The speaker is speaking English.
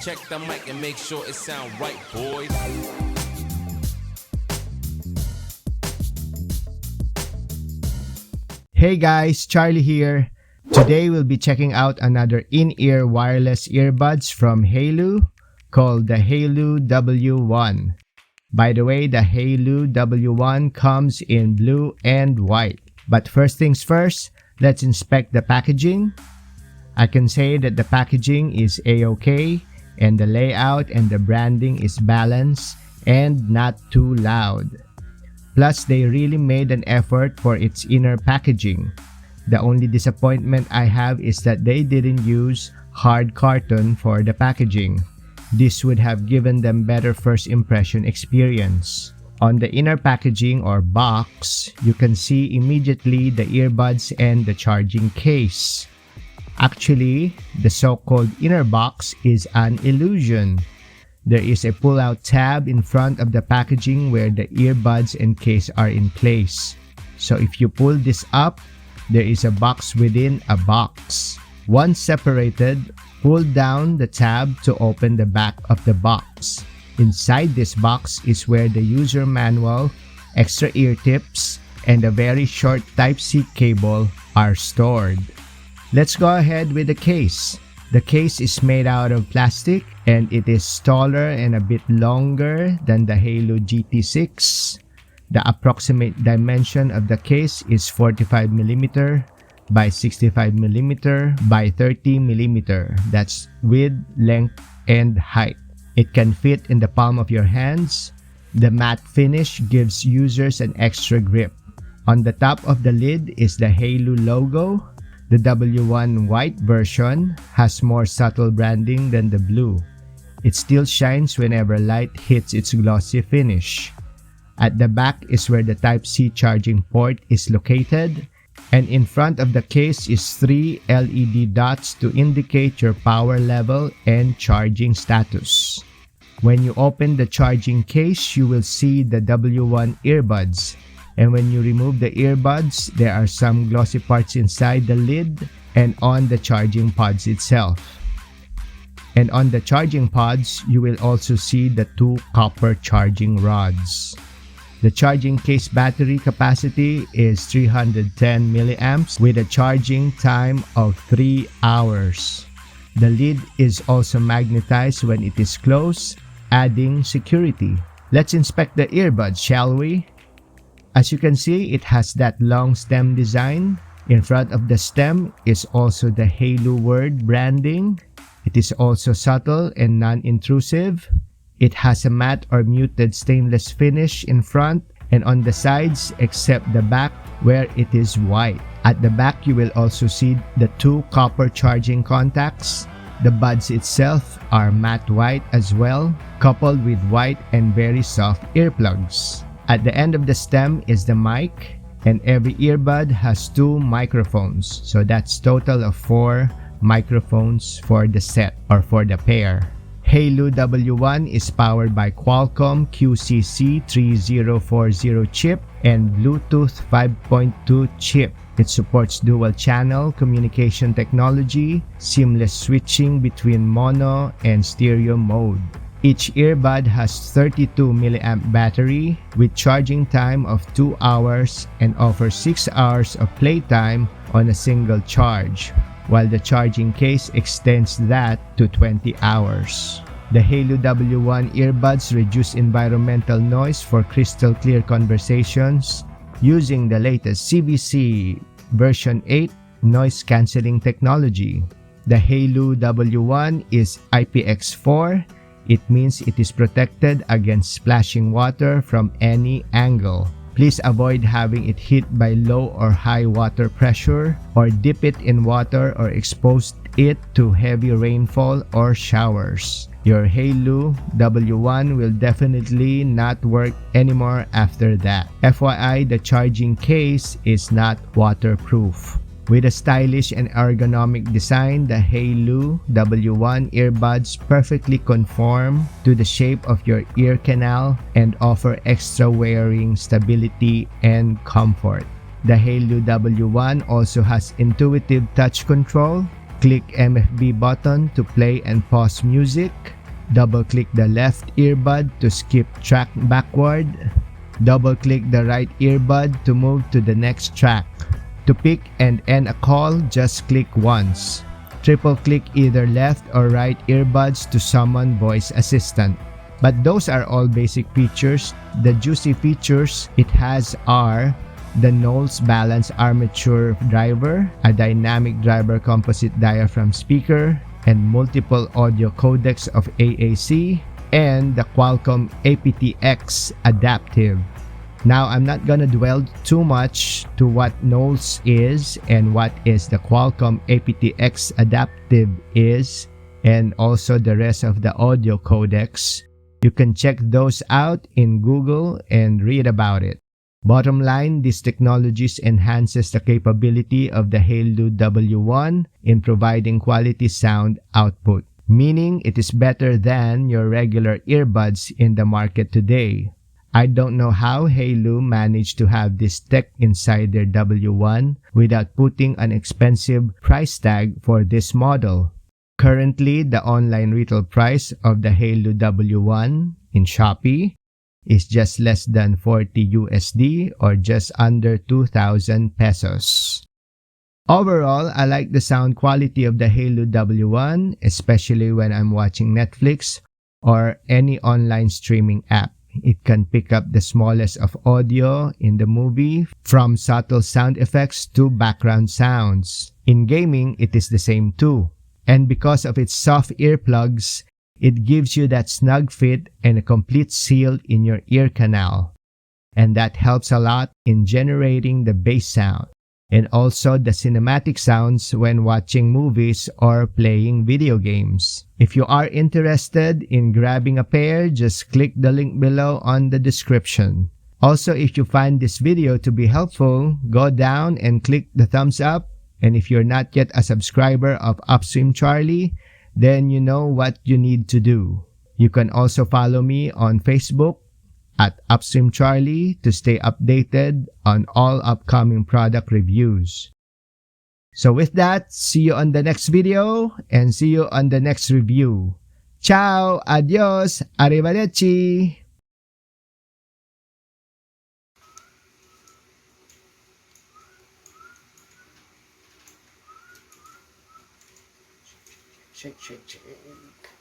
Check the mic and make sure it sound right, boys. Hey guys, Charlie here. Today we'll be checking out another in-ear wireless earbuds from Haylou called the Haylou W1. By the way, the Haylou W1 comes in blue and white. But first things first, let's inspect the packaging. I can say that the packaging is A-OK and the layout and the branding is balanced and not too loud. Plus, they really made an effort for its inner packaging. The only disappointment I have is that they didn't use hard carton for the packaging. This would have given them better first impression experience. On the inner packaging or box, you can see immediately the earbuds and the charging case. Actually, the so-called inner box is an illusion. There is a pull-out tab in front of the packaging where the earbuds and case are in place. So if you pull this up, there is a box within a box. Once separated, pull down the tab to open the back of the box. Inside this box is where the user manual, extra ear tips, and a very short Type-C cable are stored. Let's go ahead with the case. The case is made out of plastic and it is taller and a bit longer than the Haylou GT6. The approximate dimension of the case is 45mm by 65mm by 30mm. That's width, length, and height. It can fit in the palm of your hands. The matte finish gives users an extra grip. On the top of the lid is the Haylou logo. The W1 white version has more subtle branding than the blue. It still shines whenever light hits its glossy finish. At the back is where the Type-C charging port is located, and in front of the case is 3 LED dots to indicate your power level and charging status. When you open the charging case, you will see the W1 earbuds. And when you remove the earbuds, there are some glossy parts inside the lid and on the charging pods itself. And on the charging pods, you will also see the 2 copper charging rods. The charging case battery capacity is 310 milliamps with a charging time of 3 hours. The lid is also magnetized when it is closed, adding security. Let's inspect the earbuds, shall we? As you can see, it has that long stem design. In front of the stem is also the Haylou word branding. It is also subtle and non-intrusive. It has a matte or muted stainless finish in front and on the sides except the back where it is white. At the back, you will also see the 2 copper charging contacts. The buds itself are matte white as well, coupled with white and very soft earplugs. At the end of the stem is the mic, and every earbud has 2 microphones. So that's total of 4 microphones for the set or for the pair. Haylou W1 is powered by Qualcomm QCC3040 chip and Bluetooth 5.2 chip. It supports dual-channel communication technology, seamless switching between mono and stereo mode. Each earbud has 32 milliamp battery with charging time of 2 hours and offers 6 hours of playtime on a single charge, while the charging case extends that to 20 hours. The Haylou W1 earbuds reduce environmental noise for crystal clear conversations using the latest CVC version 8 noise cancelling technology. The Haylou W1 is IPX4. It means it is protected against splashing water from any angle. Please avoid having it hit by low or high water pressure or dip it in water or expose it to heavy rainfall or showers. Your Haylou W1 will definitely not work anymore after that. FYI, the charging case is not waterproof. With a stylish and ergonomic design, the Haylou W1 earbuds perfectly conform to the shape of your ear canal and offer extra wearing stability and comfort. The Haylou W1 also has intuitive touch control. Click MFB button to play and pause music. Double-click the left earbud to skip track backward. Double-click the right earbud to move to the next track. To pick and end a call, just click once. Triple-click either left or right earbuds to summon voice assistant. But those are all basic features. The juicy features it has are the Knowles Balance Armature driver, a dynamic driver composite diaphragm speaker, and multiple audio codecs of AAC, and the Qualcomm aptX adaptive. Now, I'm not gonna dwell too much to what Knowles is and what is the Qualcomm aptX adaptive is, and also the rest of the audio codecs. You can check those out in Google and read about it. Bottom line, these technologies enhances the capability of the Haylou W1 in providing quality sound output, meaning it is better than your regular earbuds in the market today. I don't know how Haylou managed to have this tech inside their W1 without putting an expensive price tag for this model. Currently, the online retail price of the Haylou W1 in Shopee is just less than 40 USD or just under 2,000 pesos. Overall, I like the sound quality of the Haylou W1, especially when I'm watching Netflix or any online streaming app. It can pick up the smallest of audio in the movie, from subtle sound effects to background sounds. In gaming, it is the same too. And because of its soft earplugs, it gives you that snug fit and a complete seal in your ear canal. And that helps a lot in generating the bass sound and also the cinematic sounds when watching movies or playing video games. If you are interested in grabbing a pair, just click the link below on the description. Also, if you find this video to be helpful, go down and click the thumbs up. And if you're not yet a subscriber of UpStreamCharlie, then you know what you need to do. You can also follow me on Facebook at UpStreamCharlie to stay updated on all upcoming product reviews. So with that, see you on the next video and see you on the next review. Ciao, adios, arrivederci. Shake, shake, shake.